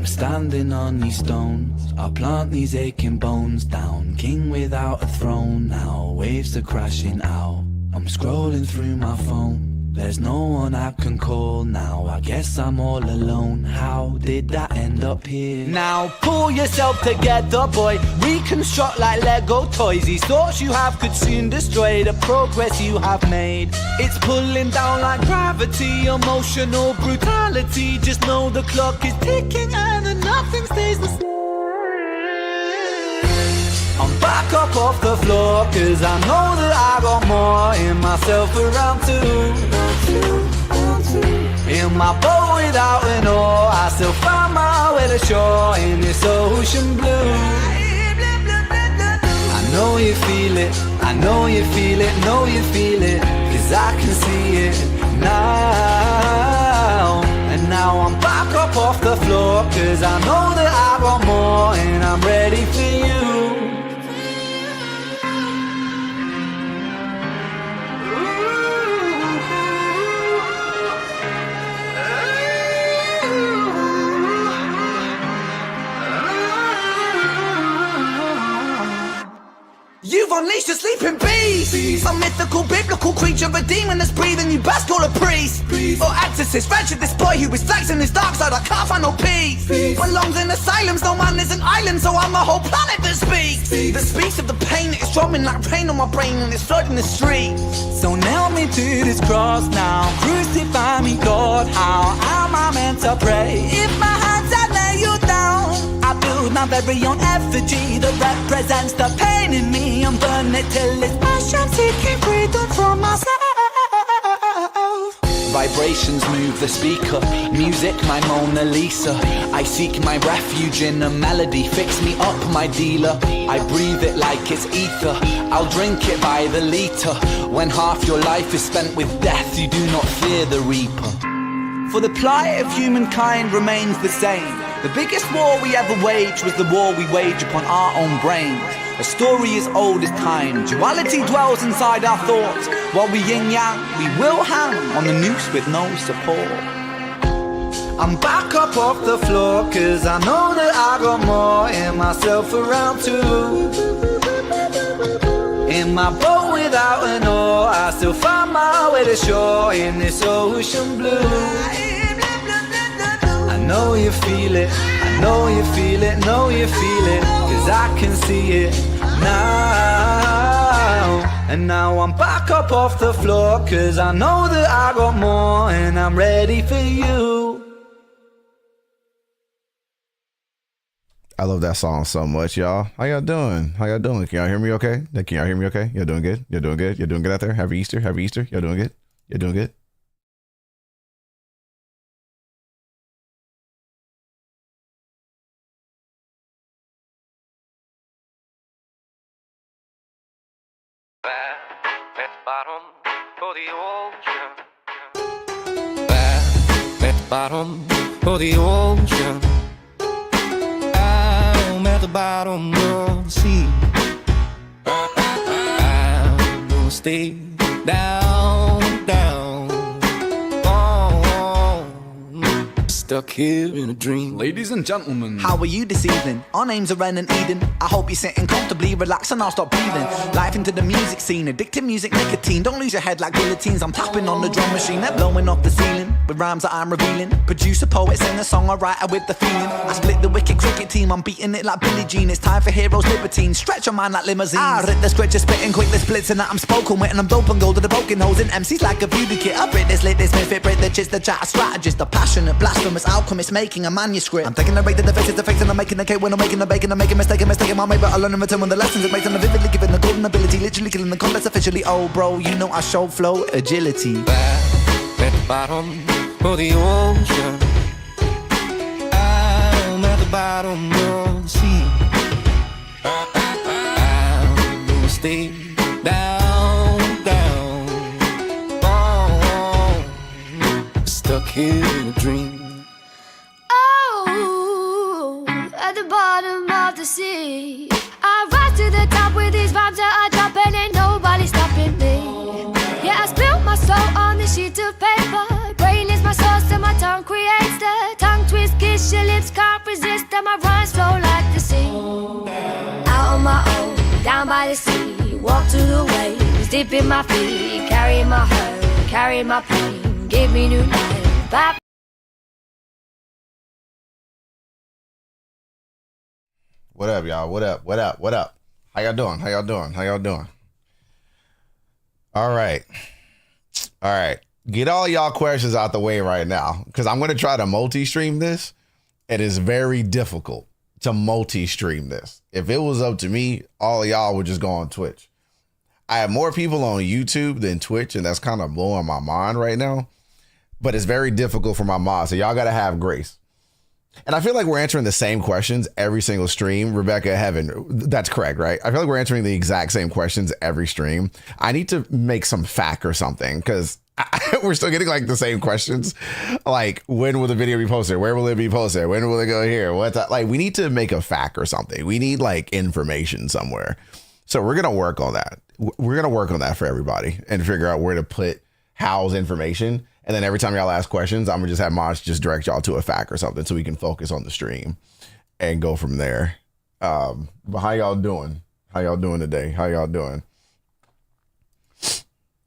I'm standing on these stones, I plant these aching bones down. King without a throne now, waves are crashing out. I'm scrolling through my phone, there's no one I can call now. I guess I'm all alone, how did that end up here? Now pull yourself together, boy, reconstruct like Lego toys. These thoughts you have could soon destroy the progress you have made. It's pulling down like gravity, emotional brutality. Just know the clock is ticking and that nothing stays the same. I'm back up off the floor, cause I know that I got more in myself around two. In my boat without an oar, I still find my way to shore in this ocean blue. I know you feel it, I know you feel it, know you feel it, cause I can see it now. And now I'm back up off the floor, cause I know that I got more and I'm ready for you. You've unleashed a sleeping beast, a mythical, biblical creature, a demon that's breathing. You best call a priest or exorcist. Venture this boy who is flexing his dark side. I can't find no peace. Belongs in asylums. No man is an island, so I'm a whole planet that speaks. That speaks of the pain that is drumming like rain on my brain and it's flooding the street. So nail me to this cross now, crucify me, God. How am I meant to pray if my hands I lay you down? I build my very own effigy that represents the pain in me. I'm burning it till it's passion, seeking freedom from myself. Vibrations move the speaker, music my Mona Lisa. I seek my refuge in a melody, fix me up my dealer. I breathe it like it's ether, I'll drink it by the litre. When half your life is spent with death, you do not fear the reaper. For the plight of humankind remains the same. The biggest war we ever waged was the war we wage upon our own brains. A story as old as time, duality dwells inside our thoughts. While we yin-yang, we will hang on the noose with no support. I'm back up off the floor, cause I know that I got more in myself around two. In my boat without an oar, I still find my way to shore in this ocean blue. I know you feel it, I know you feel it, know you feel it, cause I can see it now. And now I'm back up off the floor, cause I know that I got more and I'm ready for you. I love that song so much, y'all. How y'all doing? How y'all doing? Can y'all hear me okay? Can y'all hear me okay? Y'all doing good? Y'all doing good? Y'all doing good out there? Happy Easter? Happy Easter? Y'all doing good? Y'all doing good? At the bottom of the ocean. At the bottom of the ocean. I'm at the bottom of the sea. I'm gonna stay down, down. Oh, stuck here in a dream. Ladies and gentlemen, how are you this evening? Our names are Ren and Eden. I hope you're sitting comfortably, relax and I'll stop breathing. Life into the music scene, addictive music, nicotine. Don't lose your head like guillotines. I'm tapping on the drum machine, they're blowing off the ceiling with rhymes that I'm revealing. Producer, poet, singer, songwriter with the feeling. I split the wicked cricket team, I'm beating it like Billie Jean. It's time for heroes, libertines, stretch your mind like limousines. I rip the stretcher, spitting quick, the splits and that I'm spoken with. And I'm dope and gold to the broken holes in MCs like a voodoo kit. I break this, lit this, misfit, break the chits, the chat, a strategist, a passionate, blasphemous alchemist making a manuscript. I'm taking the rate to the faces, the fakes, and I'm making the cake when I'm making the bacon. I'm making mistake, mistaking my mate, but I learn in return when the lessons it makes. And I'm vividly giving the golden ability, literally killing the context officially. Oh bro, you know I show flow agility. Back at the bottom of the ocean. I'm at the bottom of the sea. I'm gonna stay down, down. Oh, stuck here in a dream. Oh, at the bottom of the sea. I rise to the top with these rhymes that I drop and ain't nobody stopping me. Yeah, I spilled my soul on this sheet of paper. Brain is my source and my tongue creates the tongue twist, kiss your lips, can't resist. and my rhymes flow like the sea. Out on my own, down by the sea, walk to the waves, dip in my feet, carry my hurt, carry my pain, give me new life. Bye. What up, y'all? What up? What up? What up? How y'all doing? How y'all doing? How y'all doing? All right. All right. Get all y'all questions out the way right now, because I'm going to try to multi-stream this. It is very difficult to multi-stream this. If it was up to me, all of y'all would just go on Twitch. I have more people on YouTube than Twitch, and that's kind of blowing my mind right now. But it's very difficult for my mods, so y'all got to have grace. And I feel like we're answering the same questions every single stream. Rebecca, Heaven, that's correct, right? I feel like we're answering the exact same questions every stream. I need to make some FAQ or something, because we're still getting like the same questions. Like, when will the video be posted? Where will it be posted? When will it go here? What's that? Like, we need to make a FAQ or something. We need like information somewhere. So we're going to work on that. We're going to work on that for everybody and figure out where to put Hal's information. And then every time y'all ask questions, I'm gonna just have mods just direct y'all to a FAQ or something so we can focus on the stream and go from there. But how y'all doing? How y'all doing today? How y'all doing?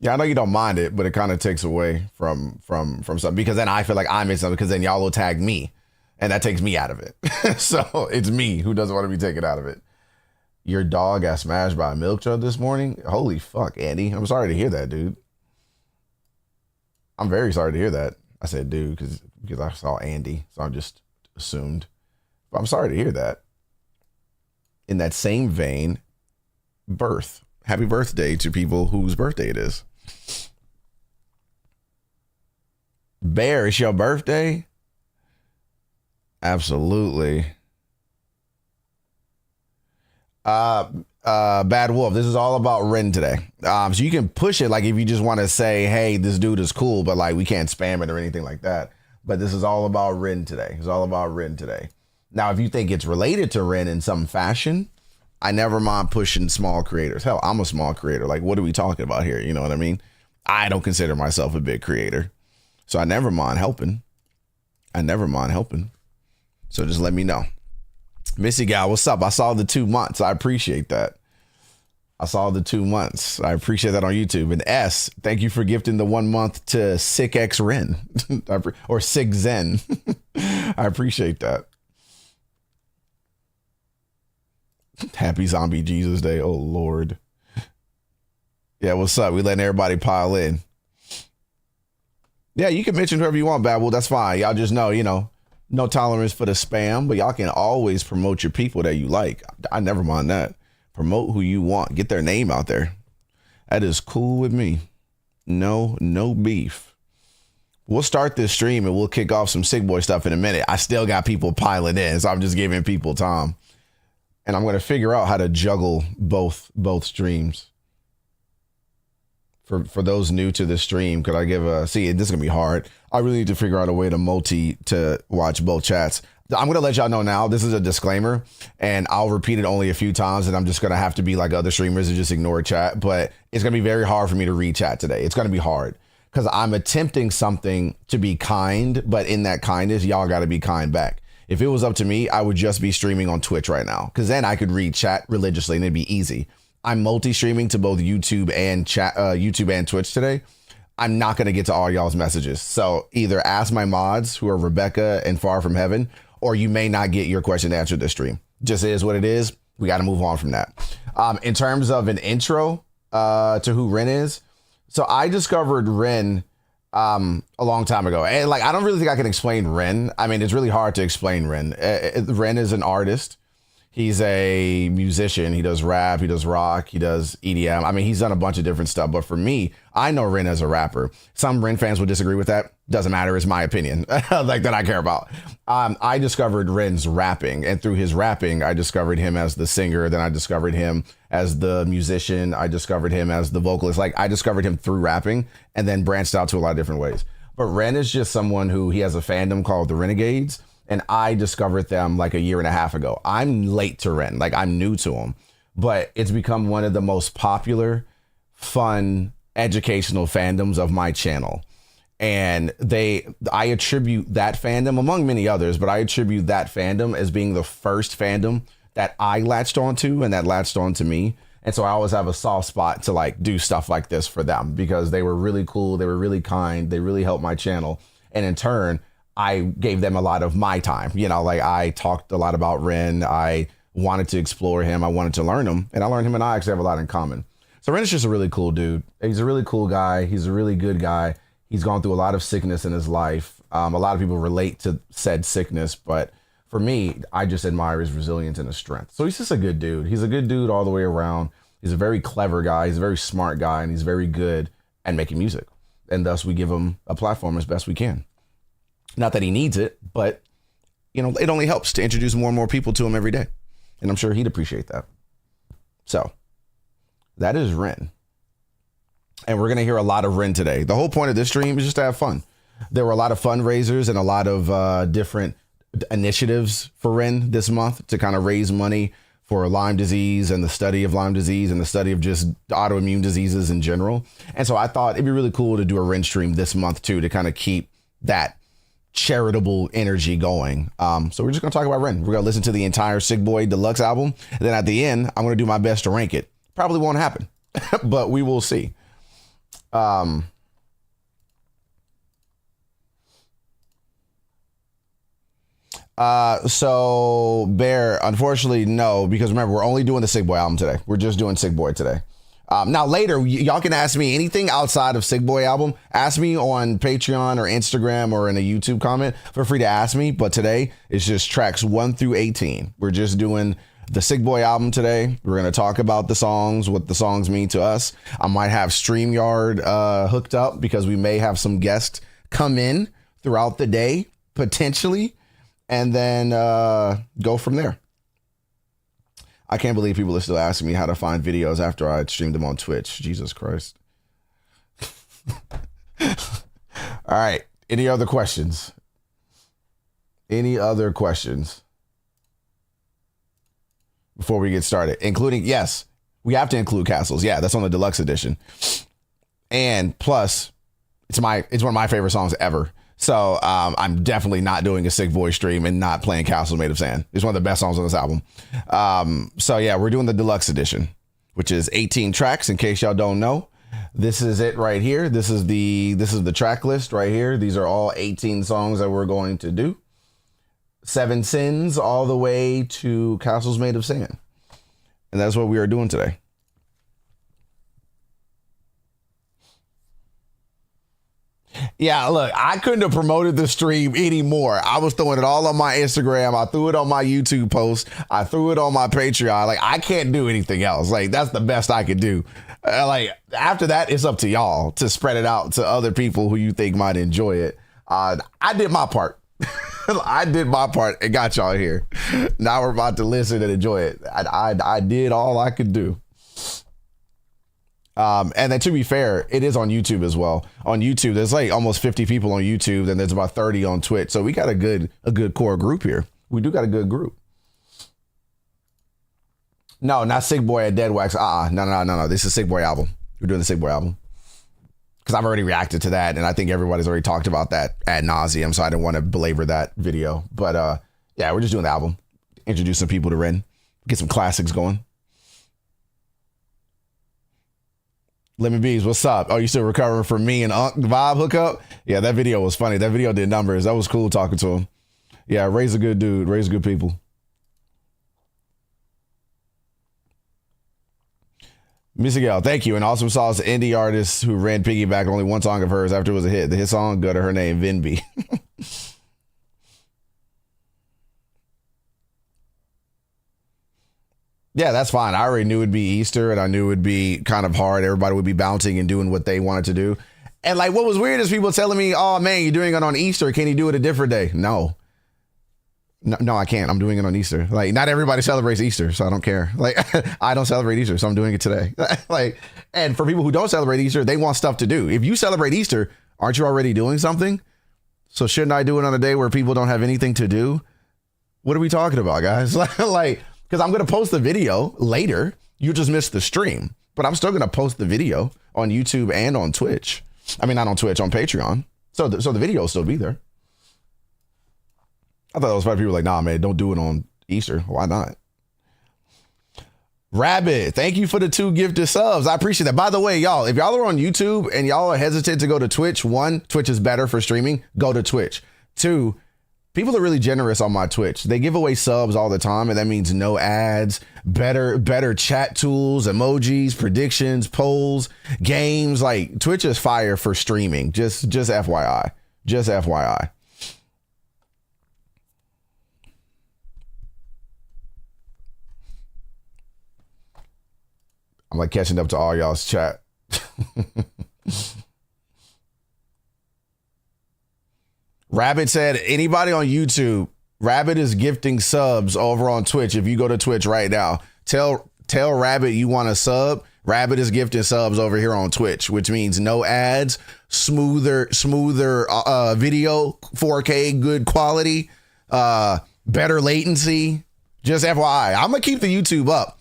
Yeah, I know you don't mind it, but it kind of takes away from something, because then I feel like I'm in something, because then y'all will tag me and that takes me out of it. So it's me who doesn't want to be taken out of it. Your dog got smashed by a milk jug this morning? Holy fuck, Andy. I'm sorry to hear that, dude. I'm very sorry to hear that. I said dude because I saw Andy, so I just assumed. But I'm sorry to hear that. In that same vein, happy birthday to people whose birthday it is. Bear, it's your birthday? Absolutely. Bad Wolf, this is all about Ren today. So you can push it, like if you just want to say, hey, this dude is cool, but like we can't spam it or anything like that. But this is all about Ren today. It's all about Ren today. Now, if you think it's related to Ren in some fashion, I never mind pushing small creators. Hell, I'm a small creator. Like, what are we talking about here? You know what I mean? I don't consider myself a big creator, so I never mind helping. So just let me know. Missy Gal, what's up? I saw the 2 months. I appreciate that. I saw the 2 months. I appreciate that on YouTube. And S, thank you for gifting the 1 month to Sick X Ren or Sick Zen. I appreciate that. Happy Zombie Jesus Day. Oh, Lord. Yeah, what's up? We letting everybody pile in. Yeah, you can mention whoever you want, Babble. That's fine. Y'all just know, no tolerance for the spam, but y'all can always promote your people that you like. I never mind that. Promote who you want. Get their name out there. That is cool with me. No beef. We'll start this stream and we'll kick off some Sick Boy stuff in a minute. I still got people piling in, so I'm just giving people time. And I'm going to figure out how to juggle both streams. For those new to the stream, could I give this is going to be hard. I really need to figure out a way to watch both chats. I'm going to let y'all know now, this is a disclaimer, and I'll repeat it only a few times, and I'm just going to have to be like other streamers and just ignore chat, but it's going to be very hard for me to read chat today. It's going to be hard because I'm attempting something to be kind, but in that kindness, y'all got to be kind back. If it was up to me, I would just be streaming on Twitch right now, because then I could read chat religiously and it'd be easy. I'm multi-streaming to both YouTube and Twitch today. I'm not going to get to all y'all's messages. So either ask my mods, who are Rebecca and Far From Heaven, or you may not get your question answered this stream. Just is what it is. We got to move on from that. In terms of an intro to who Ren is, so I discovered Ren a long time ago. And like, I don't really think I can explain Ren. I mean, it's really hard to explain Ren. Ren is an artist. He's a musician. He does rap. He does rock. He does EDM. I mean, he's done a bunch of different stuff. But for me, I know Ren as a rapper. Some Ren fans will disagree with that. Doesn't matter. It's my opinion like that I care about. I discovered Ren's rapping. And through his rapping, I discovered him as the singer. Then I discovered him as the musician. I discovered him as the vocalist. Like, I discovered him through rapping and then branched out to a lot of different ways. But Ren is just someone who, he has a fandom called the Renegades. And I discovered them like a year and a half ago. I'm late to Ren, like I'm new to him, but it's become one of the most popular, fun, educational fandoms of my channel. And I attribute that fandom, among many others, but I attribute that fandom as being the first fandom that I latched onto and that latched onto me. And so I always have a soft spot to like do stuff like this for them because they were really cool. They were really kind. They really helped my channel. And in turn, I gave them a lot of my time. You know, like I talked a lot about Ren. I wanted to explore him. I wanted to learn him. And I learned him and I actually have a lot in common. So Ren is just a really cool dude. He's a really cool guy. He's a really good guy. He's gone through a lot of sickness in his life. A lot of people relate to said sickness, but for me, I just admire his resilience and his strength. So he's just a good dude. He's a good dude all the way around. He's a very clever guy. He's a very smart guy, and he's very good at making music. And thus we give him a platform as best we can. Not that he needs it, but you know, it only helps to introduce more and more people to him every day. And I'm sure he'd appreciate that. So that is Ren. And we're going to hear a lot of Ren today. The whole point of this stream is just to have fun. There were a lot of fundraisers and a lot of different initiatives for Ren this month to kind of raise money for Lyme disease and the study of Lyme disease and the study of just autoimmune diseases in general. And so I thought it'd be really cool to do a Ren stream this month too, to kind of keep that charitable energy going. So we're just going to talk about Ren. We're going to listen to the entire Sick Boy Deluxe album. And then at the end, I'm going to do my best to rank it. Probably won't happen, but we will see. So Bear, unfortunately, no, because remember, we're only doing the Sick Boy album today. We're just doing Sick Boy today. Now later, y'all can ask me anything outside of Sick Boy album. Ask me on Patreon or Instagram or in a YouTube comment. Feel free to ask me. But today it's just tracks 1 through 18. We're just doing the Sick Boy album today. We're going to talk about the songs, what the songs mean to us. I might have StreamYard hooked up because we may have some guests come in throughout the day, potentially, and then go from there. I can't believe people are still asking me how to find videos after I streamed them on Twitch. Jesus Christ. All right. Any other questions? Any other questions before we get started? Including, yes, we have to include Castles. Yeah, that's on the deluxe edition. And plus, it's one of my favorite songs ever. So I'm definitely not doing a Sick Boy stream and not playing Castles Made of Sand. It's one of the best songs on this album. So yeah, we're doing the deluxe edition, which is 18 tracks. In case y'all don't know, this is it right here. This is the track list right here. These are all 18 songs that we're going to do. 7 Sins all the way to Castles Made of Sand. And that's what we are doing today. Yeah, look, I couldn't have promoted the stream anymore. I was throwing it all on my Instagram. I threw it on my YouTube post. I threw it on my Patreon. Like, I can't do anything else. Like, that's the best I could do. Like, after that, it's up to y'all to spread it out to other people who you think might enjoy it. I did my part. I did my part and got y'all here. Now we're about to listen and enjoy it. I did all I could do. And then to be fair, it is on YouTube as well. On YouTube, there's like almost 50 people on YouTube, and there's about 30 on Twitch. So we got a good core group here. We do got a good group. No, not Sick Boy at Dead Wax. No. This is Sick Boy album. We're doing the Sick Boy album. Because I've already reacted to that, and I think everybody's already talked about that ad nauseum, so I didn't want to belabor that video. But yeah, we're just doing the album. Introduce some people to Ren. Get some classics going. Lemon Bees, what's up? Oh, you still recovering from me and Unc vibe hookup? Yeah, that video was funny. That video did numbers. That was cool talking to him. Yeah, Ray's a good dude. Ray's good people. Missy Gal, thank you. And awesome sauce, indie artist who ran piggyback on only one song of hers after it was a hit. The hit song, go to her name, Venby. Yeah, that's fine. I already knew it'd be Easter, and I knew it'd be kind of hard. Everybody would be bouncing and doing what they wanted to do. And like, what was weird is people telling me, oh man, you're doing it on Easter. Can you do it a different day? No, I can't. I'm doing it on Easter. Like, not everybody celebrates Easter, so I don't care. Like, I don't celebrate Easter, so I'm doing it today. Like, and for people who don't celebrate Easter, they want stuff to do. If you celebrate Easter, aren't you already doing something? So shouldn't I do it on a day where people don't have anything to do? What are we talking about, guys? Like, because I'm going to post the video later. You just missed the stream, but I'm still going to post the video on YouTube and on Twitch. I mean, not on Twitch, on Patreon. So the video will still be there. I thought it was funny. People were like, nah, man, don't do it on Easter. Why not? Rabbit, thank you for the 2 gifted subs. I appreciate that. By the way, y'all, if y'all are on YouTube and y'all are hesitant to go to Twitch, 1, Twitch is better for streaming. Go to Twitch. 2, people are really generous on my Twitch. They give away subs all the time, and that means no ads, better chat tools, emojis, predictions, polls, games. Like, Twitch is fire for streaming. Just FYI. Just FYI. I'm like catching up to all y'all's chat. Rabbit said, anybody on YouTube, Rabbit is gifting subs over on Twitch. If you go to Twitch right now, tell Rabbit you want a sub. Rabbit is gifting subs over here on Twitch, which means no ads, smoother video, 4K, good quality, better latency. Just FYI, I'm gonna keep the YouTube up.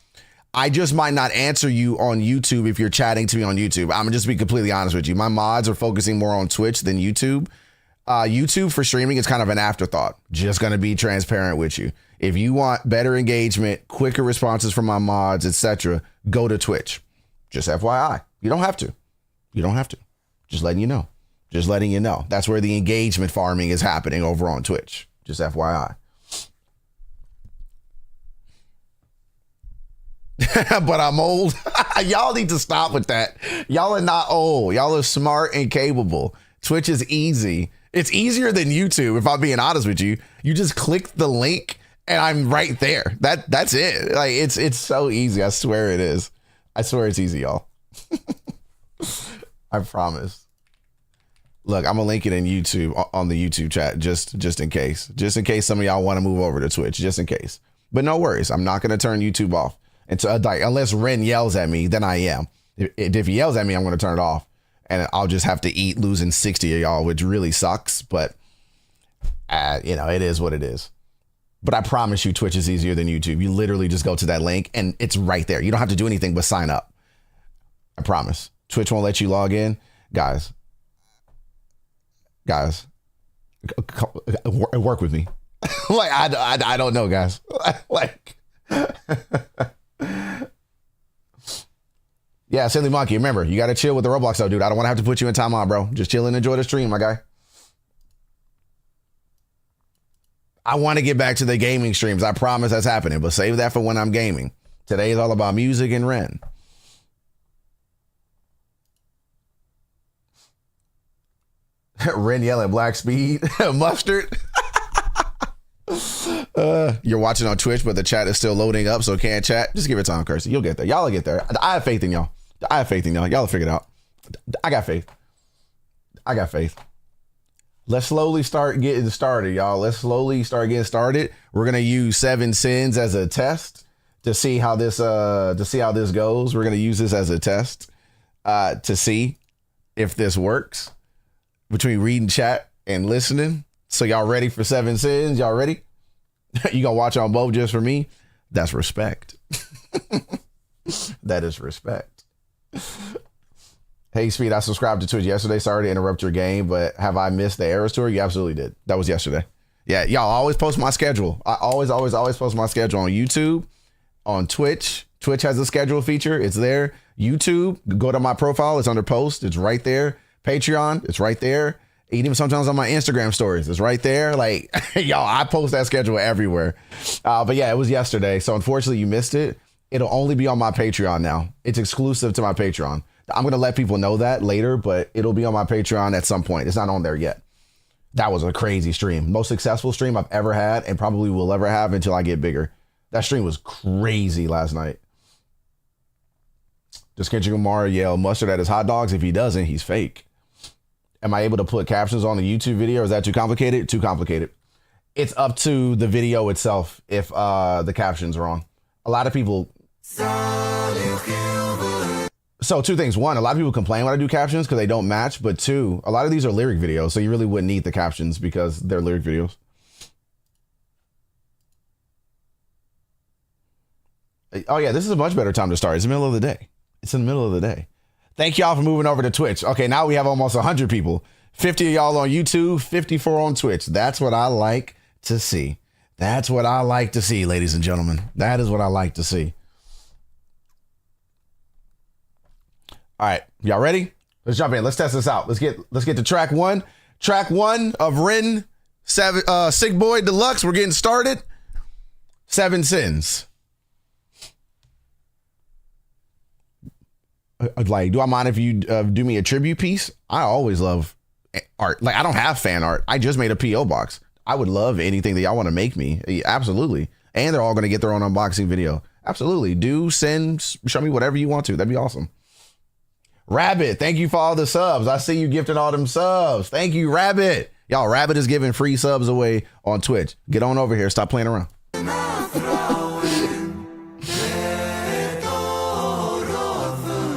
I just might not answer you on YouTube if you're chatting to me on YouTube. I'm gonna just be completely honest with you. My mods are focusing more on Twitch than YouTube. YouTube for streaming is kind of an afterthought. Just gonna be transparent with you. If you want better engagement, quicker responses from my mods, etc., go to Twitch. Just FYI. You don't have to. You don't have to. Just letting you know. Just letting you know. That's where the engagement farming is happening over on Twitch. Just FYI. But I'm old. Y'all need to stop with that. Y'all are not old. Y'all are smart and capable. Twitch is easy. It's easier than YouTube, if I'm being honest with you. You just click the link and I'm right there. That's it. Like it's so easy. I swear it is. I swear it's easy, y'all. I promise. Look, I'm gonna link it in YouTube on the YouTube chat just in case. Just in case some of y'all want to move over to Twitch, just in case. But no worries. I'm not gonna turn YouTube off. And so, like, unless Ren yells at me, then I am. If he yells at me, I'm going to turn it off. And I'll just have to eat losing 60 of y'all, which really sucks. But, it is what it is. But I promise you, Twitch is easier than YouTube. You literally just go to that link and it's right there. You don't have to do anything but sign up. I promise. Twitch won't let you log in. Guys, work with me. Like, I don't know, guys. Like... Yeah, Silly Monkey, remember, you got to chill with the Roblox though, dude. I don't want to have to put you in timeout, bro. Just chill and enjoy the stream, my guy. I want to get back to the gaming streams. I promise that's happening, but save that for when I'm gaming. Today is all about music and Ren. Ren yelling BlackSpeed. Mustard. You're watching on Twitch, but the chat is still loading up, so can't chat. Just give it time, Kirsty. You'll get there. Y'all will get there. I have faith in y'all. Y'all will figure it out. I got faith. Let's slowly start getting started, y'all. Let's slowly start getting started. We're gonna use 7 sins as a test to see how this goes. We're gonna use this as a test to see if this works between reading chat and listening. So y'all ready for 7 sins? Y'all ready? You gonna watch on both just for me? That's respect. That is respect. Hey, Speed, I subscribed to Twitch yesterday. Sorry to interrupt your game, but have I missed the Eras Tour? You absolutely did. That was yesterday. Yeah, y'all always post my schedule. I always post my schedule on YouTube, on Twitch. Twitch has a schedule feature. It's there. YouTube, go to my profile. It's under post. It's right there. Patreon, it's right there. Even sometimes on my Instagram stories, it's right there. Like, y'all, I post that schedule everywhere. But yeah, it was yesterday. So unfortunately, you missed it. It'll only be on my Patreon now. It's exclusive to my Patreon. I'm going to let people know that later, but it'll be on my Patreon at some point. It's not on there yet. That was a crazy stream. Most successful stream I've ever had and probably will ever have until I get bigger. That stream was crazy last night. Does Kendrick Lamar yell mustard at his hot dogs? If he doesn't, he's fake. Am I able to put captions on the YouTube video? Is that too complicated? Too complicated. It's up to the video itself if the caption's wrong. A lot of people... So 2 things. 1, a lot of people complain when I do captions because they don't match. But 2, a lot of these are lyric videos. So you really wouldn't need the captions because they're lyric videos. Oh, yeah, this is a much better time to start. It's the middle of the day. Thank y'all for moving over to Twitch. Okay, now we have almost 100 people. 50 of y'all on YouTube, 54 on Twitch. That's what I like to see. That's what I like to see, ladies and gentlemen. That is what I like to see. All right, y'all ready? Let's jump in. Let's test this out. Let's get to track one. Track one of Ren Sick Boy Deluxe. We're getting started. 7 Sins. Like, do I mind if you do me a tribute piece? I always love art. Like, I don't have fan art. I just made a P.O. box. I would love anything that y'all want to make me. Absolutely. And they're all going to get their own unboxing video. Absolutely. Do send, show me whatever you want to. That'd be awesome. Rabbit, thank you for all the subs. I see you gifted all them subs. Thank you, Rabbit. Y'all, Rabbit is giving free subs away on Twitch. Get on over here. Stop playing around.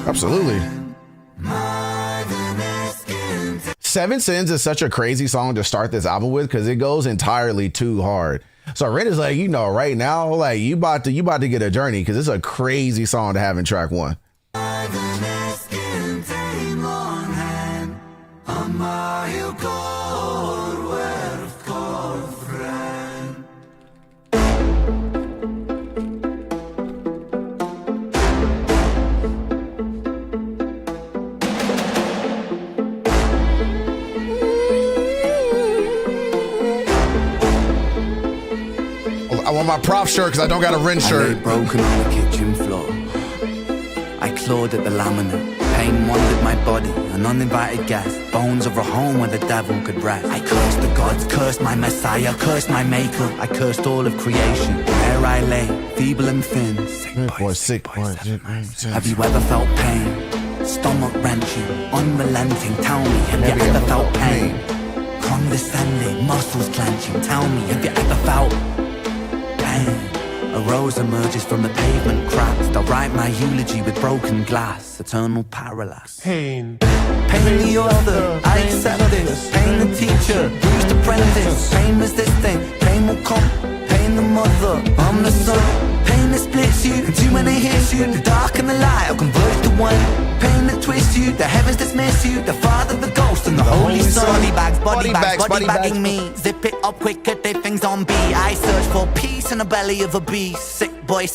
Absolutely. 7 Sins is such a crazy song to start this album with because it goes entirely too hard. So Red is like, you know, right now, like you about to get a journey because it's a crazy song to have in track one. I want my prop shirt because I don't got a Ren shirt. I lay broken on the kitchen floor. I clawed at the laminate. Pain wandered my body, an uninvited guest. Bones of a home where the devil could rest. I cursed the gods, cursed my messiah, cursed my maker. I cursed all of creation. There I lay, feeble and thin. Sick boy. Have you ever felt pain? Stomach wrenching, unrelenting. Tell me, have you ever felt pain? Condescending, muscles clenching. Tell me, have you ever felt pain? A rose emerges from the pavement cracks. They'll write my eulogy with broken glass. Eternal parallax. Pain the author, I accept this. Pain the teacher, bruised apprentice. Pain resisting, pain will come. Pain the mother, I'm the son. Pain that splits you, and too many hits you. The dark and the light will converge to one. Pain that twists you, the heavens dismiss you. The Father, the Ghost, and the Holy Son. Body bagging me. Zip it up quick, at things on B. I search for peace in the belly of a beast. Sick boy,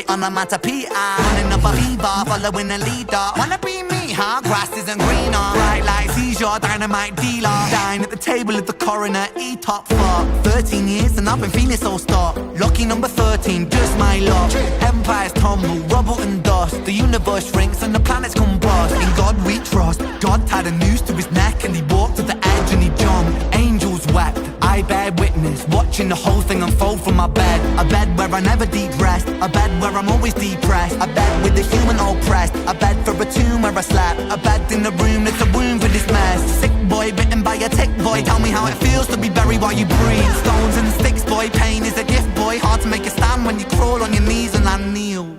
onomatopoeia. Running up a fever, following a leader. Wanna be me, huh? Grass isn't greener. Bright lights, he's your dynamite dealer. Dine at the table of the coroner, E-top for 13 years and I've been feeling so stuck. Lucky number 13, just my luck. Empires tumble, rubble and dust. The universe shrinks and the planets combust. In God we trust. God tied a noose to his neck and he walked to the edge and he jumped. Angels wept, I bear witness, watching the whole thing unfold from my bed. A bed where I never deep rest, a bed where I'm always depressed. A bed with the human oppressed, a bed for a tomb where I slept. A bed in the room that's a womb for this mess. Sick boy bitten by a tick boy, tell me how it feels to be buried while you breathe. Stones and sticks boy, pain is a gift boy. Hard to make a stand when you crawl on your knees and I kneel.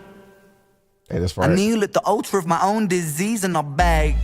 Hey, this I kneel at the altar of my own disease and I beg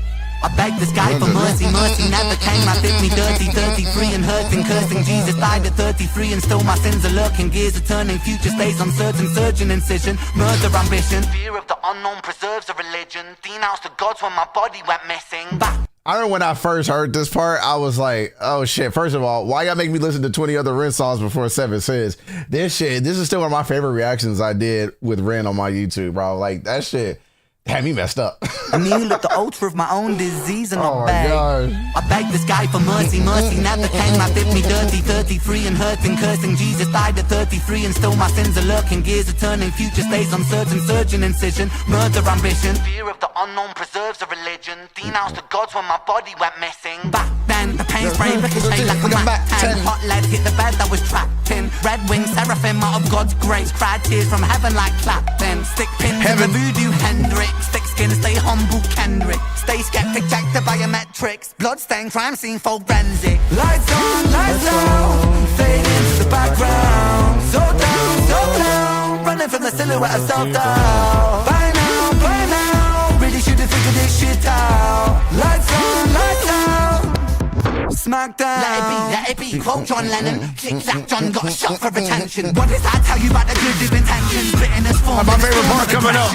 the sky for mercy, mercy never came. I did me dirty, 33 and hurting, cursing. Jesus died at 33 and still my sins are lurking. Gears are turning, future stays uncertain. Surgeon incision, murder ambition. Fear of the unknown preserves a religion. Denounced the gods when my body went missing. I remember when I first heard this part, I was like, oh shit, first of all, why y'all make me listen to 20 other Ren songs before 7 Sins? This is still one of my favorite reactions I did with Ren on my YouTube, bro. Like, that shit had me messed up. I kneel at the altar of my own disease and oh I beg the sky for mercy, mercy never came. I did me dirty, 33 and hurting, cursing. Jesus died at 33 and still my sins are lurking. Gears are turning, future stays uncertain. Surgeon incision, murder ambition. Fear of the unknown preserves a religion. Denounced the gods when my body went missing. Back then, the pain spray ricochet like a Mac 10. Hot lead hit the bed that was trapped in. Red wings, seraphim out of God's grace. Cried tears from heaven like clapping. Stick pins in the voodoo Hendrix. Thick skin, stay humble, Kendrick. Stay skeptic, check the biometrics. Bloodstained crime scene, forensic. Lights on, lights down. Fade into the background. So down. Running from the silhouette of self-doubt. By now, really should have figured this shit out. Lights on, lights out. Smackdown. Let it be, quote John Lennon. Click-clack, John got shot for attention. What does that tell you about the good of intentions? Bitterness form. My favorite part coming up.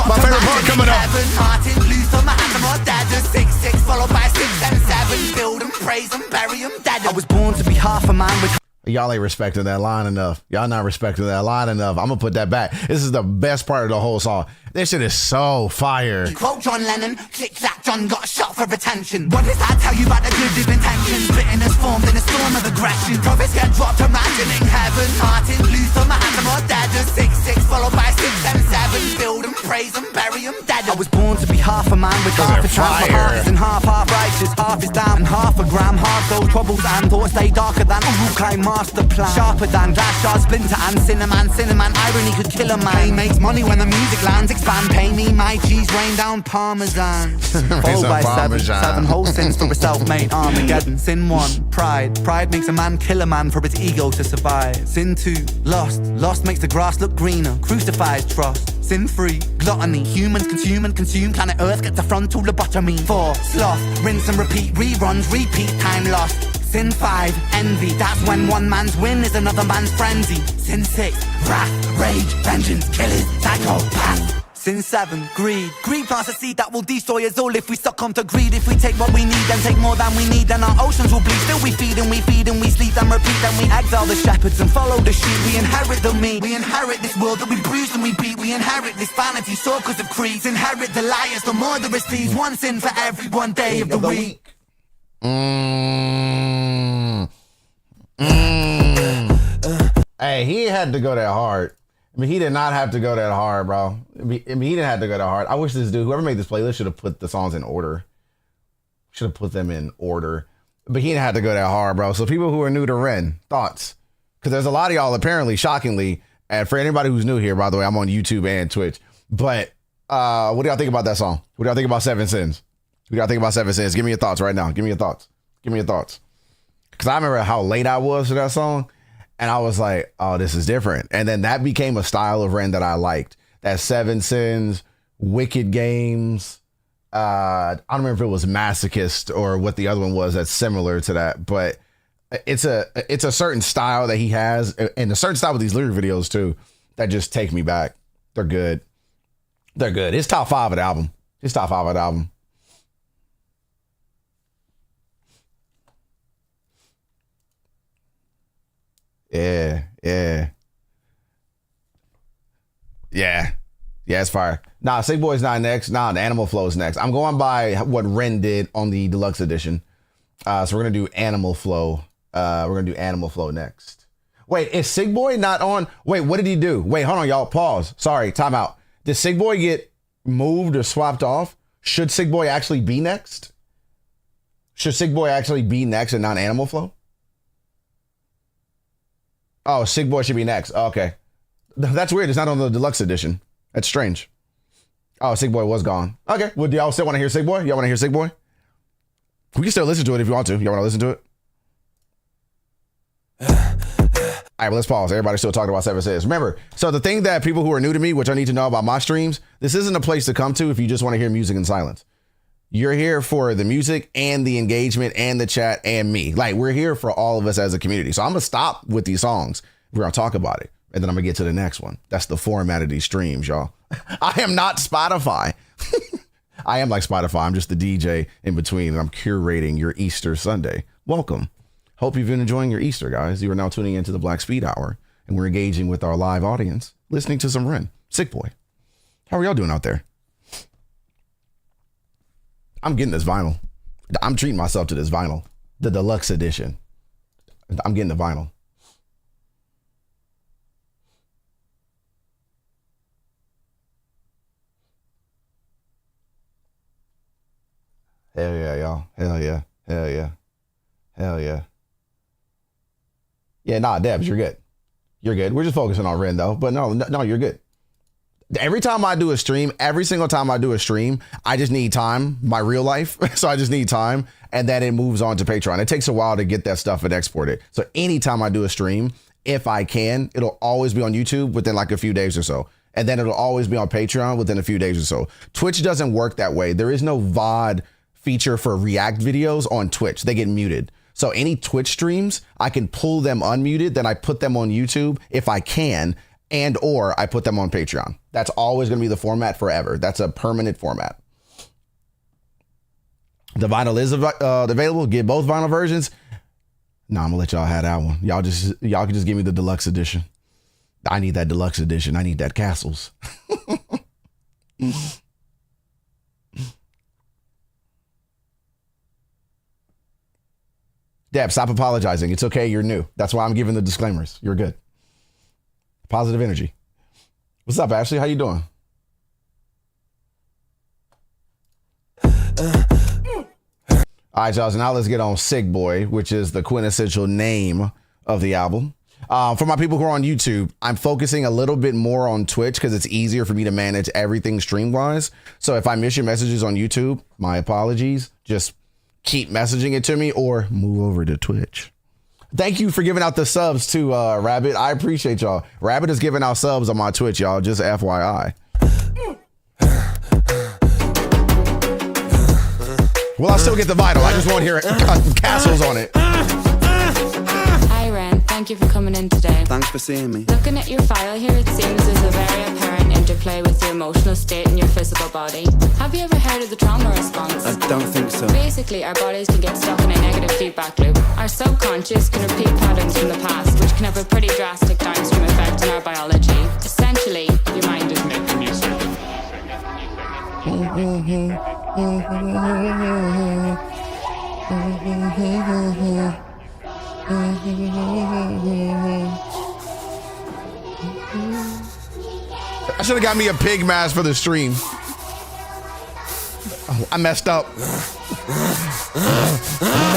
My favorite part coming up. Martin Luther, Mahatma, Dada, 6-6 followed by 6 and 7. Build 'em, praise 'em, bury 'em, Dada. I was born to be half a man with. Y'all ain't respecting that line enough. Y'all not respecting that line enough. I'm gonna put that back. This is the best part of the whole song. This shit is so fire. Quote John Lennon, click-clack, John got shot for attention. What does that tell you about the good of intentions? Bitterness formed in a storm of aggression. Prophets get dropped, imagining heaven. Martin Luther, Mahatma, Dada, 6-6 followed by 6 and 7. Build 'em, praise 'em, bury 'em, Dada. I was born to be half a man with half a chance. My heart is in half righteous, half is down, and half a gram. Half those troubles and thoughts stay darker than Urukai master plan. Sharper than glass shards, splinter and cinnamon. Irony could kill a man. Pain makes money when the music lands. Expand, pay me my cheese, rain down parmesan. Followed by seven whole sins for a self-made Armageddon. Sin 1, pride makes a man kill a man for his ego to survive. Sin 2, lust makes the grass look greener. Crucifies trust. Sin 3, gluttony, humans consume and consume. Planet Earth gets a frontal lobotomy. 4, sloth, rinse and repeat, reruns, repeat, time lost. Sin 5, envy, that's when one man's win is another man's frenzy. Sin 6, wrath, rage, vengeance, killers, psychopath. Sin 7, greed plants a seed that will destroy us all if we succumb to greed. If we take what we need and take more than we need, then our oceans will bleed. Still we feed and we sleep and repeat. Then we exile the shepherds and follow the sheep. We inherit the meat, we inherit this world that we bruise and we beat. We inherit this vanity, so cause of creeds. Inherit the liars, the murderous thieves. One sin for every one day of the week. Hey, he had to go that hard. I mean, he did not have to go that hard, bro. He didn't have to go that hard. I wish this dude, whoever made this playlist, should have put the songs in order. Should have put them in order. But he didn't have to go that hard, bro. So people who are new to Ren, thoughts? Because there's a lot of y'all, apparently, shockingly, and for anybody who's new here, by the way, I'm on YouTube and Twitch. But what do y'all think about that song? What do y'all think about Seven Sins? What do y'all think about Seven Sins? Give me your thoughts right now. Give me your thoughts. Because I remember how late I was to that song. And I was like, oh, this is different. And then that became a style of Ren that I liked. That Seven Sins, Wicked Games. I don't remember if it was Masochist or what the other one was that's similar to that. But it's a certain style that he has, and a certain style with these lyric videos too, that just take me back. They're good. It's top 5 of the album. Yeah, it's fire. Nah, Sick Boy's not next. Nah, the Animal Flow's next. I'm going by what Ren did on the deluxe edition. So we're gonna do Animal Flow. Next. Wait, is Sick Boy not on? Wait, what did he do? Wait, hold on, y'all. Pause. Sorry, time out. Did Sick Boy get moved or swapped off? Should Sick Boy actually be next? And not Animal Flow? Oh, Sick Boy should be next. Okay. That's weird. It's not on the deluxe edition. That's strange. Oh, Sick Boy was gone. Okay. Well, do y'all still want to hear Sick Boy? Y'all want to hear Sick Boy? We can still listen to it if you want to. Y'all want to listen to it? All right, well, let's pause. Everybody's still talking about Seven Sins. Remember, so the thing that people who are new to me, which I need to know about my streams, this isn't a place to come to if you just want to hear music in silence. You're here for the music and the engagement and the chat and me. Like, we're here for all of us as a community. So I'm going to stop with these songs. We're going to talk about it. And then I'm going to get to the next one. That's the format of these streams, y'all. I am not Spotify. I am like Spotify. I'm just the DJ in between, and I'm curating your Easter Sunday. Welcome. Hope you've been enjoying your Easter, guys. You are now tuning into the Black Speed Hour, and we're engaging with our live audience, listening to some Ren. Sick Boy. How are y'all doing out there? I'm getting this vinyl. I'm treating myself to this vinyl. The deluxe edition. I'm getting the vinyl. Hell yeah, y'all. Hell yeah. Hell yeah. Hell yeah. Yeah, nah, Debs, you're good. You're good. We're just focusing on Ren, though. But no, you're good. Every time I do a stream, every single time I do a stream, I just need time, my real life. So I just need time. And then it moves on to Patreon. It takes a while to get that stuff and export it. So anytime I do a stream, if I can, it'll always be on YouTube within like a few days or so. And then it'll always be on Patreon within a few days or so. Twitch doesn't work that way. There is no VOD feature for React videos on Twitch. They get muted. So any Twitch streams, I can pull them unmuted, then I put them on YouTube if I can. and or I put them on Patreon. That's always going to be the format forever. That's a permanent format. The vinyl is available. Get both vinyl versions. No, I'm gonna let y'all have that one. Y'all can just give me the deluxe edition. I need that deluxe edition. I need that Castles. Deb, stop apologizing. It's okay. You're new. That's why I'm giving the disclaimers. You're good. Positive energy. What's up, Ashley? How you doing? All right, y'all. So now let's get on Sick Boy, which is the quintessential name of the album. For my people who are on YouTube, I'm focusing a little bit more on Twitch because it's easier for me to manage everything stream-wise. So if I miss your messages on YouTube, my apologies. Just keep messaging it to me or move over to Twitch. Thank you for giving out the subs too, Rabbit. I appreciate y'all. Rabbit is giving out subs on my Twitch, y'all. Just FYI. Well, I'll still get the vinyl. I just won't hear Castles on it. Hi, Ren. Thank you for coming in today. Thanks for seeing me. Looking at your file here, it seems there's a very apparent interplay with your emotional state and your physical body. Have you ever heard of the trauma response? I don't think so. Basically, our bodies can get stuck in a negative feedback loop. Our subconscious can repeat patterns from the past, which can have a pretty drastic downstream effect on our biology. Essentially, your mind is making you sick. I should have got me a pig mask for the stream. Oh, I messed up.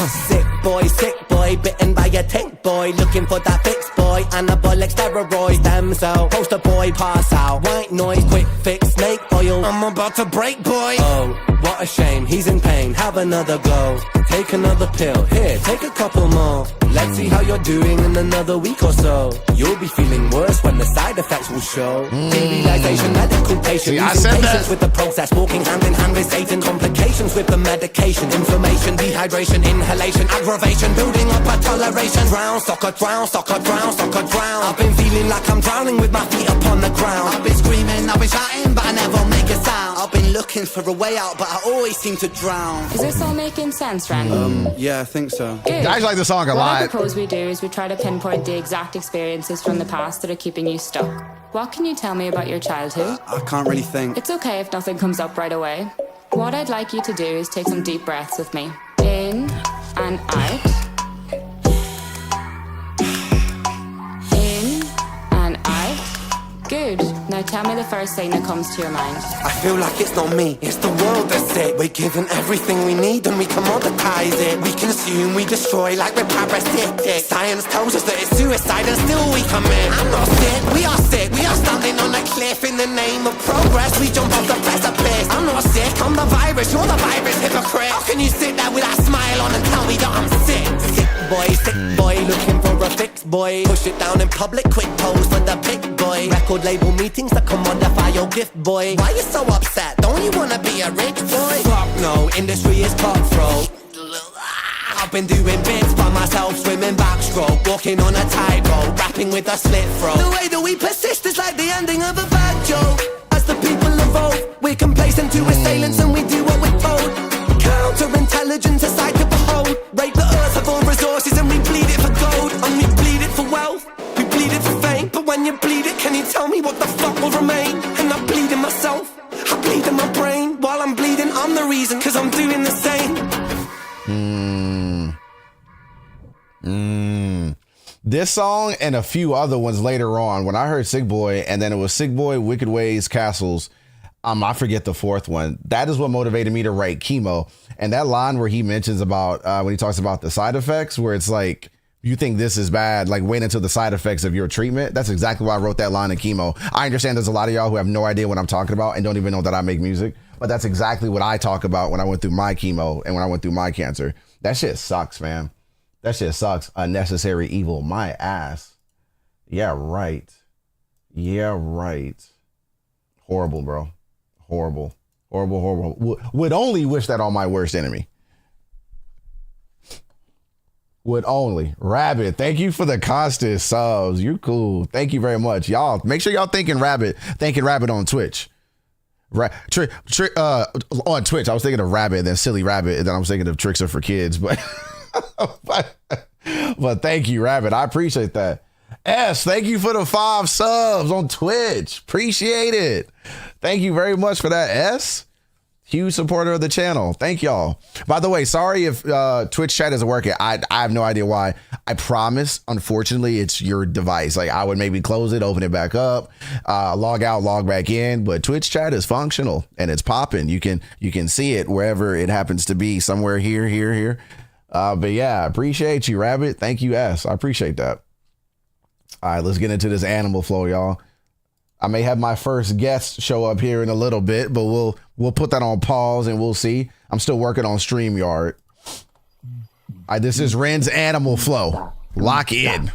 Sick boy, bitten by a tick boy, looking for that fix boy, anabolic steroids, damn so, poster boy, pass out, white noise, quick fix, snake oil, I'm about to break boy. Oh, what a shame, he's in pain, have another go, take another pill, here, take a couple more. Let's see how you're doing in another week or so. You'll be feeling worse when the side effects will show. Realization, medical patient, See, I losing said patience that. with the process, walking hand in hand with Satan. Complications with the medication, inflammation, dehydration, inhalation, aggravation, building up a toleration. Drown, soccer, drown, soccer, drown, soccer, drown. I've been feeling like I'm drowning with my feet upon the ground. I've been screaming, I've been shouting, but I never make a sound. I've been looking for a way out, but I always seem to drown. Is this all making sense, Ren? Yeah, I think so. Good. I actually like the song a What I lot. propose we do is we try to pinpoint the exact experiences from the past that are keeping you stuck. What can you tell me about your childhood? I can't really think. It's okay if nothing comes up right away. What I'd like you to do is take some deep breaths with me. In and out. In and out. Good. Now tell me the first thing that comes to your mind. I feel like it's not me, it's the world that's it. We're given everything we need and we commoditize it. We consume, we destroy like we're parasitic. Science tells us that it's suicide and still we come in. I'm not sick, we are standing on a cliff in the name of progress. We jump off the precipice. I'm not sick, I'm the virus, you're the virus, hypocrite. How can you sit there with that smile on and tell me that I'm sick? Sick boy, looking for a fix boy. Push it down in public, quick pose for the big boy. Record label meetings that commodify your gift boy. Why you so upset? Don't you wanna be a rich boy? Fuck no, industry is cutthroat. I've been doing bits by myself, swimming backstroke, walking on a tightrope, rapping with a slit throat. The way that we persist is like the ending of a bad joke. As the people evolve, we're complacent to assailants and we do what we're told. Counterintelligence, a sight to behold. Rape the earth of all resources and we bleed it for gold. And we bleed it for wealth, we bleed it for fame. But when you bleed it, can you tell me what the fuck will remain? And I bleed in myself, I bleed in my brain. While I'm bleeding, I'm the reason, cause I'm doing the same. This song and a few other ones later on, when I heard Sick Boy and then it was Sick Boy, Wicked Ways, Castles, I forget the fourth one. That is what motivated me to write Chemo. And that line where he mentions about, when he talks about the side effects, where it's like, you think this is bad, like wait until the side effects of your treatment. That's exactly why I wrote that line in Chemo. I understand there's a lot of y'all who have no idea what I'm talking about and don't even know that I make music, but that's exactly what I talk about when I went through my chemo and when I went through my cancer. That shit sucks, man. That shit sucks. Unnecessary evil. My ass. Yeah, right. Yeah, right. Horrible, bro. Horrible. Horrible, horrible. Would only wish that on my worst enemy. would only. Rabbit, thank you for the constant subs. You're cool. Thank you very much. Y'all, make sure y'all thanking Rabbit on Twitch. On Twitch, I was thinking of Rabbit and then Silly Rabbit, and then I was thinking of Tricks Are for Kids, but but thank you, Rabbit. I appreciate that. S, thank you for the 5 subs on Twitch. Appreciate it. Thank you very much for that, S. Huge supporter of the channel. Thank y'all. By the way, sorry if Twitch chat isn't working. I have no idea why. I promise, unfortunately, it's your device. Like, I would maybe close it, open it back up, log out, log back in. But Twitch chat is functional and it's popping. You can see it wherever it happens to be, somewhere here. But yeah, I appreciate you, Rabbit. Thank you, S. I appreciate that. All right, let's get into this animal flow, y'all. I may have my first guest show up here in a little bit, but we'll put that on pause and we'll see. I'm still working on StreamYard. All right, this is Ren's Animal Flow. Lock in.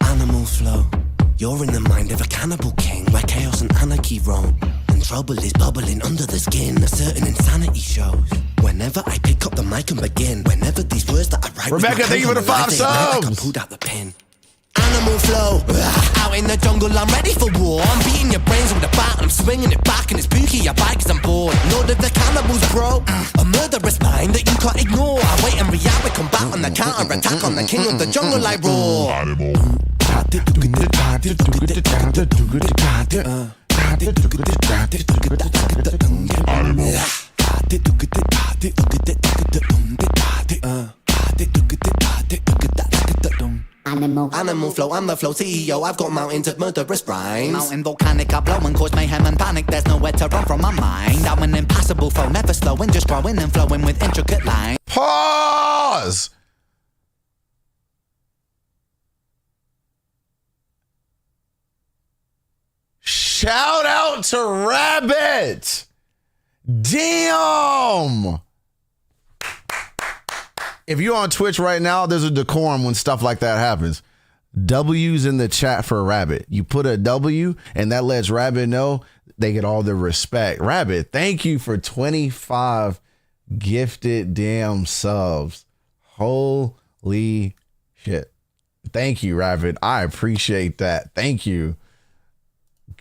Animal flow. You're in the mind of a cannibal king, where chaos and anarchy roam, and trouble is bubbling under the skin. A certain insanity shows whenever I pick up the mic and begin. Whenever these words that I write, Rebecca, thank you for the 5 subs. I pulled out the pen. Animal flow, out in the jungle, I'm ready for war. I'm beating your brains with a bat, I'm swinging it back, and it's spooky, your bike cause I'm bored. Lord of the cannibals, bro, a murderous mind that you can't ignore. I wait and react with combat on the counter attack on the king of the jungle, I roar. Animal flow, I'm the flow CEO. I've got mountains of murderous rhymes. Mountain volcanic, I blow and cause mayhem and panic. There's nowhere to run from my mind. I'm an impassable foe, never slowing, just growing and flowing with intricate lines. Pause. Shout out to Rabbit. Damn. If you're on Twitch right now, there's a decorum when stuff like that happens. W's in the chat for Rabbit. You put a W and that lets Rabbit know they get all the respect. Rabbit, thank you for 25 gifted damn subs. Holy shit. Thank you, Rabbit. I appreciate that. Thank you.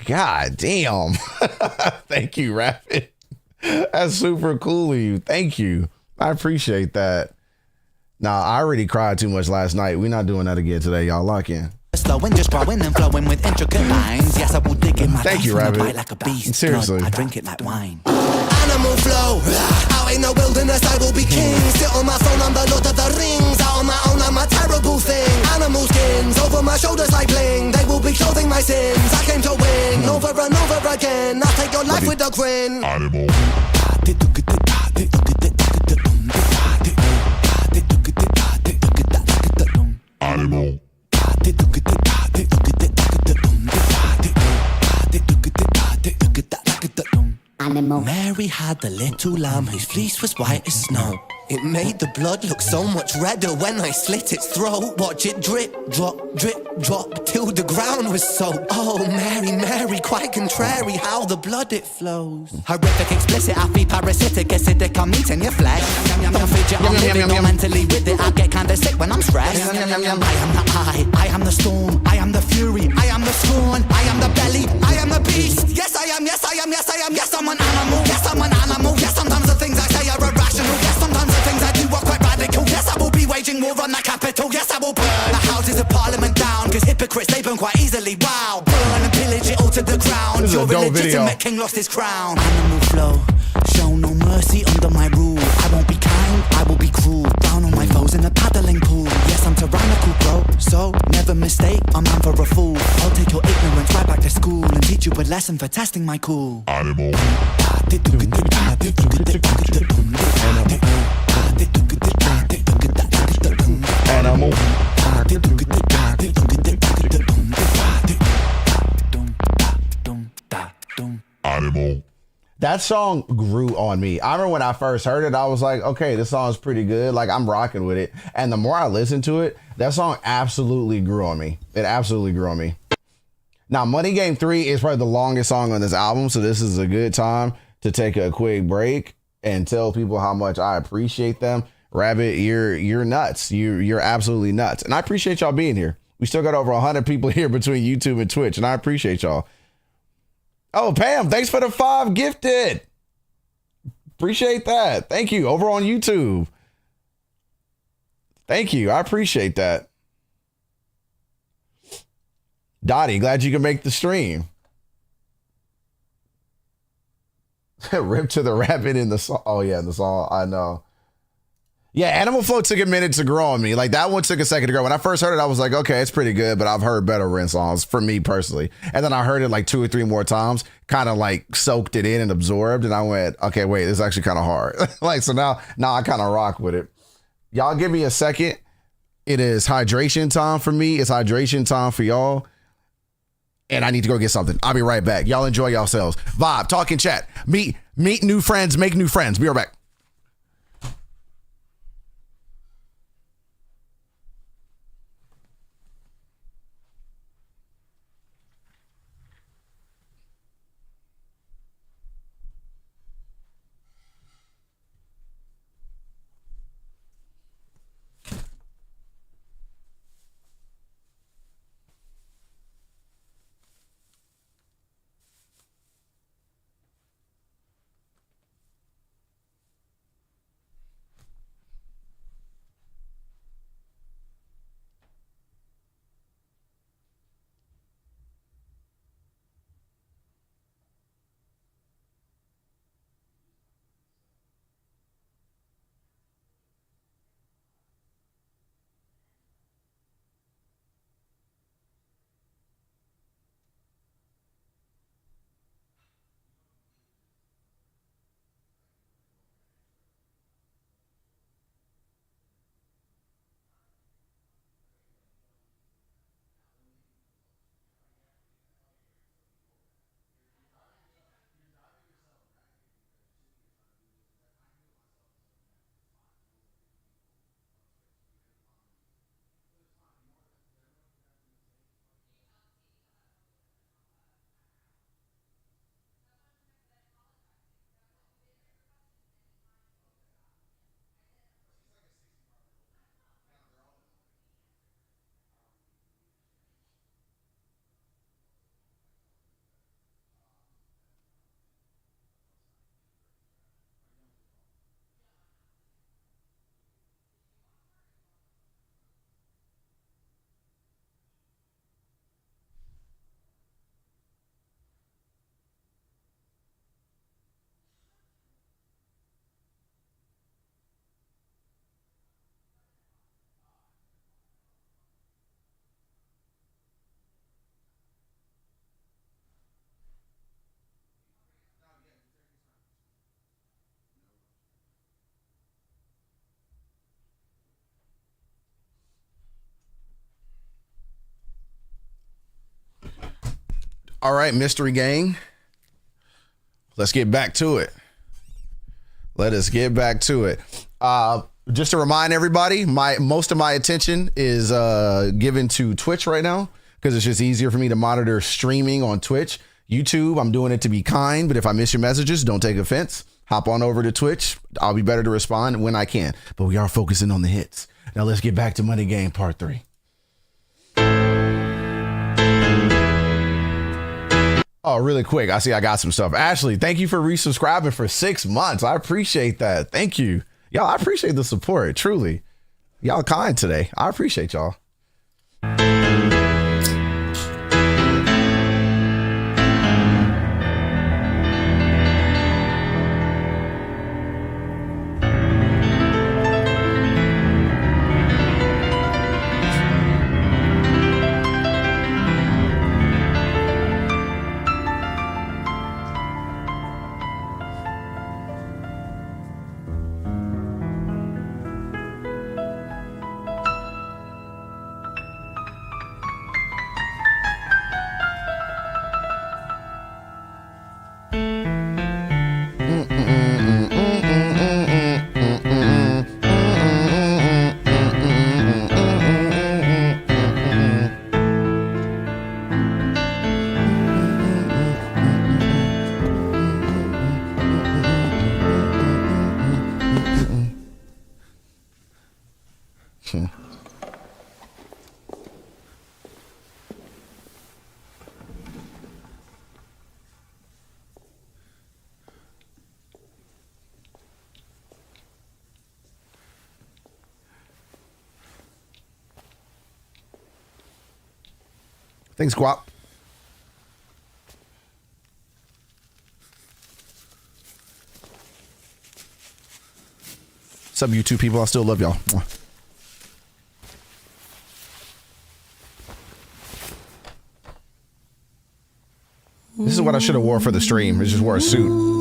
God damn. Thank you, Rabbit. That's super cool of you. Thank you. I appreciate that. Nah, I already cried too much last night. We're not doing that again today, y'all. Lock in. Slowing, just growing and flowing with intricate lines. Yes, I will dig in my Thank you, Rabbit. like a beast. Seriously. Blood, I drink it like wine. Animal flow, out in the wilderness I will be king. Sit on my throne, I'm the Lord of the Rings. Out on my own, I'm a terrible thing. Animal skins over my shoulders like bling. They will be clothing my sins. I came to win over and over again. I'll take your life with a grin. Animal. Animal. Animal. Mary had the little lamb whose fleece was white as snow. It made the blood look so much redder when I slit its throat. Watch it drip, drop, till the ground was soaked. Oh, Mary, Mary, quite contrary how the blood it flows. Horrific, explicit, I be parasitic, acidic, I'm eating your flesh. Don't fidget, I'm living on mentally with it. I get kinda sick when I'm stressed. I am the I am the storm, I am the fury, I am the scorn, I am the belly, I am the beast. Yes, I am, yes, I am, yes, I am, yes, I'm an animal, yes, I'm an animal. Yes, sometimes the things I say are irrational. Yes, sometimes the things I do are quite radical. Yes, I will be waging war on the capital. Yes, I will burn the houses of parliament down, cause hypocrites, they burn quite easily. Wow, burn and pillage it all to the ground. This is Your a dope illegitimate video. king lost his crown. Animal flow, show no mercy under my rule. I won't be kind, I will be cruel. Down on my foes in a paddling pool. Yes, I'm tyrannical, bro, so never mistake a man for a fool. I'll take your ignorance right back to school and teach you a lesson for testing my cool. Animal. Animal. Animal. That song grew on me. I remember when I first heard it, I was like, okay, this song's pretty good. Like, I'm rocking with it. And the more I listened to it, that song absolutely grew on me. It absolutely grew on me. Now, Money Game 3 is probably the longest song on this album, so this is a good time to take a quick break and tell people how much I appreciate them. Rabbit, you're nuts. You're absolutely nuts. And I appreciate y'all being here. We still got over 100 people here between YouTube and Twitch, and I appreciate y'all. Oh, Pam, thanks for the 5 gifted. Appreciate that. Thank you. Over on YouTube. Thank you. I appreciate that. Dottie, glad you can make the stream. Rip to the rabbit in the song. Oh, yeah, in the song. I know. Yeah, Animal Flow took a minute to grow on me. Like, that one took a second to grow. When I first heard it, I was like, okay, it's pretty good, but I've heard better Ren songs for me personally. And then I heard it like 2 or 3 more times, kind of like soaked it in and absorbed. And I went, okay, wait, this is actually kind of hard. Like, so now I kind of rock with it. Y'all give me a second. It is hydration time for me. It's hydration time for y'all. And I need to go get something. I'll be right back. Y'all enjoy yourselves. Vibe, talk and chat. Meet new friends, make new friends. Be right back. All right, mystery gang. Let's get back to it. Let us get back to it. Just to remind everybody, most of my attention is given to Twitch right now because it's just easier for me to monitor streaming on Twitch. YouTube, I'm doing it to be kind, but if I miss your messages, don't take offense. Hop on over to Twitch. I'll be better to respond when I can. But we are focusing on the hits. Now let's get back to Money Game Part 3. Oh, really quick. I see I got some stuff. Ashley, thank you for resubscribing for 6 months. I appreciate that. Thank you. Y'all, I appreciate the support. Truly. Y'all kind today. I appreciate y'all. Thanks, Guap. What's up, YouTube people? I still love y'all. This is what I should have wore for the stream. I just wore a suit.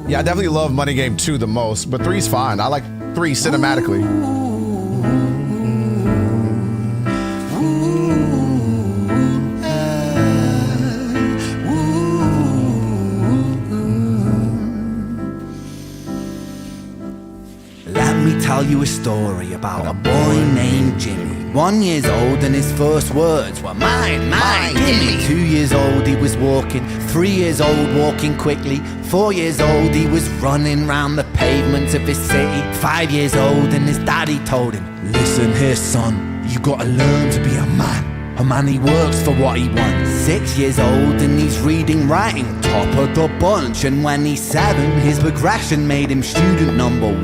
Yeah, I definitely love Money Game 2 the most, but 3's fine. I like 3 cinematically. Tell you a story about a boy named Jimmy. 1 year old and his first words were mine, gimme. 2 years old he was walking, 3 years old walking quickly, 4 years old he was running round the pavements of his city. 5 years old and his daddy told him, listen here son, you gotta learn to be a man he works for what he wants. 6 years old and he's reading, writing, top of the bunch. And when he's 7, his progression made him student number 1.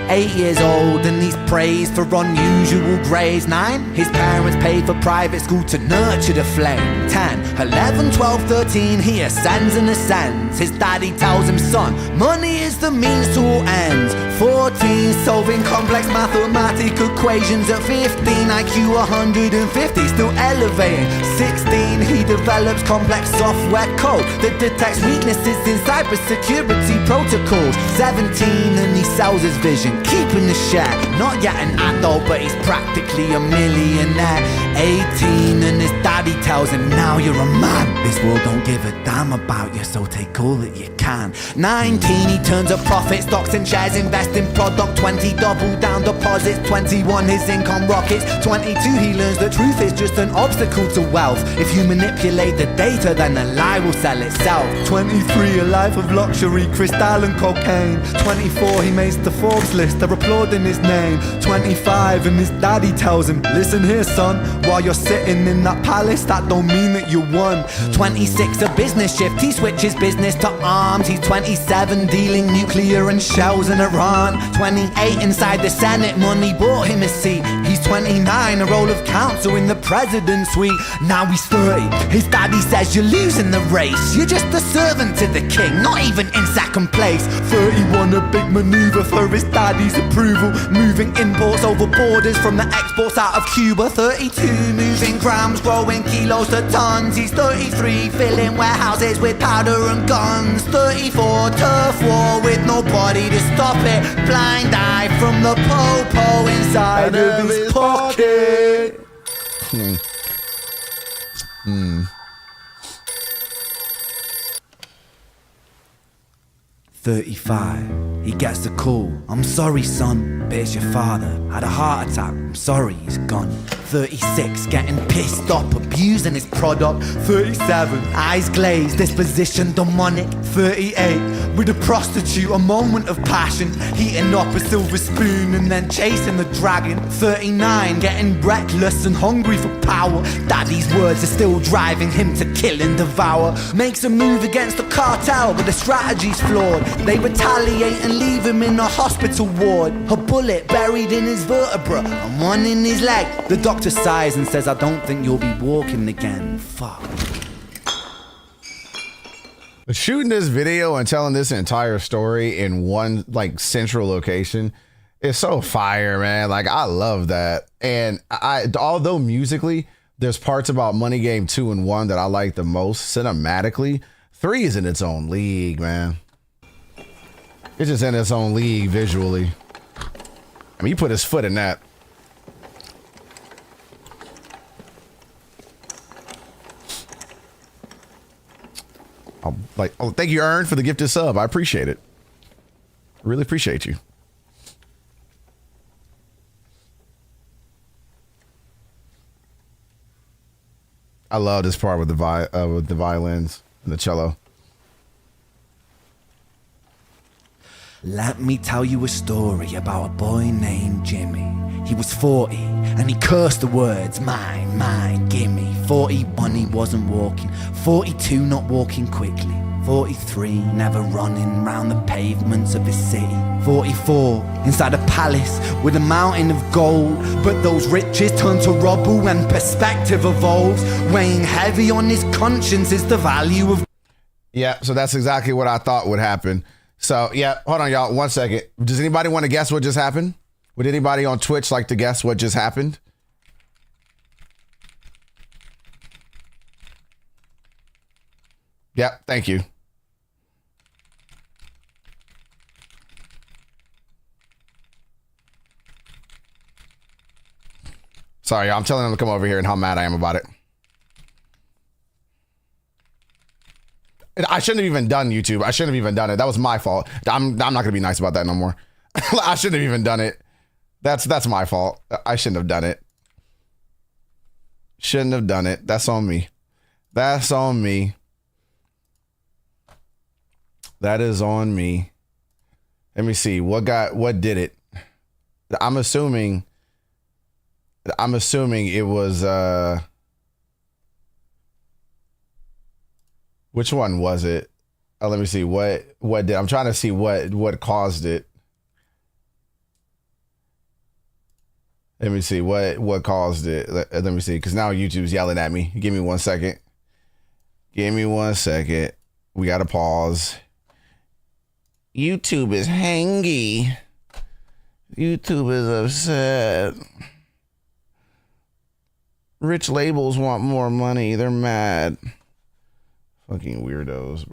8 years old and he's praised for unusual grades. 9, his parents paid for private school to nurture the flame. 10, 11, 12, 13, he ascends and ascends. His daddy tells him, son, money is the means to all ends. 14, solving complex mathematical equations. At 15, IQ 150, still elevating. 16, he develops complex software code that detects weaknesses in cybersecurity protocols. 17, and he sells his vision, keeping the share. Not yet an adult, but he's practically a millionaire. 18, and his daddy tells him, now you're a man. This world don't give a damn about you, so take all that you can. 19, he turns a profit, stocks and shares, invest in product. 20, double down deposits. 21, his income rockets. 22, he learns the truth is just an obstacle to wealth. If you manipulate the data, then the lie will sell itself. 23, a life of luxury, crystal and cocaine. 24, he makes the Forbes list, they're applauding his name. 25, and his daddy tells him, listen here son, while you're sitting in that palace, that don't mean that you won. 26, a business shift, he switches business to arms. He's 27, dealing nuclear and shells in Iran. 28, inside the Senate, money bought him a seat. He's 29, a role of counsel in the president's suite. Now he's 30, his daddy says you're losing the race. You're just a servant to the king, not even in second place. 31, a big maneuver for his daddy's approval, moving imports over borders from the exports out of Cuba. 32, moving grams, growing kilos to tons. He's 33, filling warehouses with powder and guns. 34, turf war with nobody to stop it. Blind eye from the po-po inside of his pocket. 35, he gets a call. I'm sorry son, but it's your father. Had a heart attack, I'm sorry, he's gone. 36, getting pissed off, abusing his product. 37, eyes glazed, disposition demonic. 38, with a prostitute, a moment of passion, heating up a silver spoon and then chasing the dragon. 39, getting reckless and hungry for power. Daddy's words are still driving him to kill and devour. Makes a move against the cartel, but the strategy's flawed. They retaliate and leave him in a hospital ward. A bullet buried in his vertebra and one in his leg. The doctor sighs and says, I don't think you'll be walking again. Fuck. Shooting this video and telling this entire story in one like central location is so fire, man. Like I love that. And although musically there's parts about Money Game 2 and 1 that I like the most, cinematically 3 is in its own league, man. It's just in its own league visually. I mean, he put his foot in that. Oh, thank you, Ern, for the gifted sub. I appreciate it. Really appreciate you. I love this part with the violins and the cello. Let me tell you a story about a boy named Jimmy. He was 40 and he cursed the words, mine, gimme. 41 he wasn't walking, 42 not walking quickly, 43 never running round the pavements of his city, 44 inside a palace with a mountain of gold, but those riches turn to rubble when perspective evolves. Weighing heavy on his conscience is the value of... Yeah, so that's exactly what I thought would happen. So yeah, hold on y'all, 1 second. Does anybody want to guess what just happened? Would anybody on Twitch like to guess what just happened? Yep, thank you. Sorry, I'm telling them to come over here and how mad I am about it. I shouldn't have even done YouTube. I shouldn't have even done it. That was my fault. I'm not gonna be nice about that no more. I shouldn't have even done it. That's my fault. I shouldn't have done it. Shouldn't have done it. That's on me. That's on me. That is on me. Let me see. What did it? I'm assuming it was which one was it? Oh, let me see. What did I'm trying to see what caused it. Let me see what caused it. Let me see, because now YouTube's yelling at me. Give me 1 second. Give me 1 second. We gotta pause. YouTube is hangy. YouTube is upset. Rich labels want more money. They're mad. Fucking weirdos.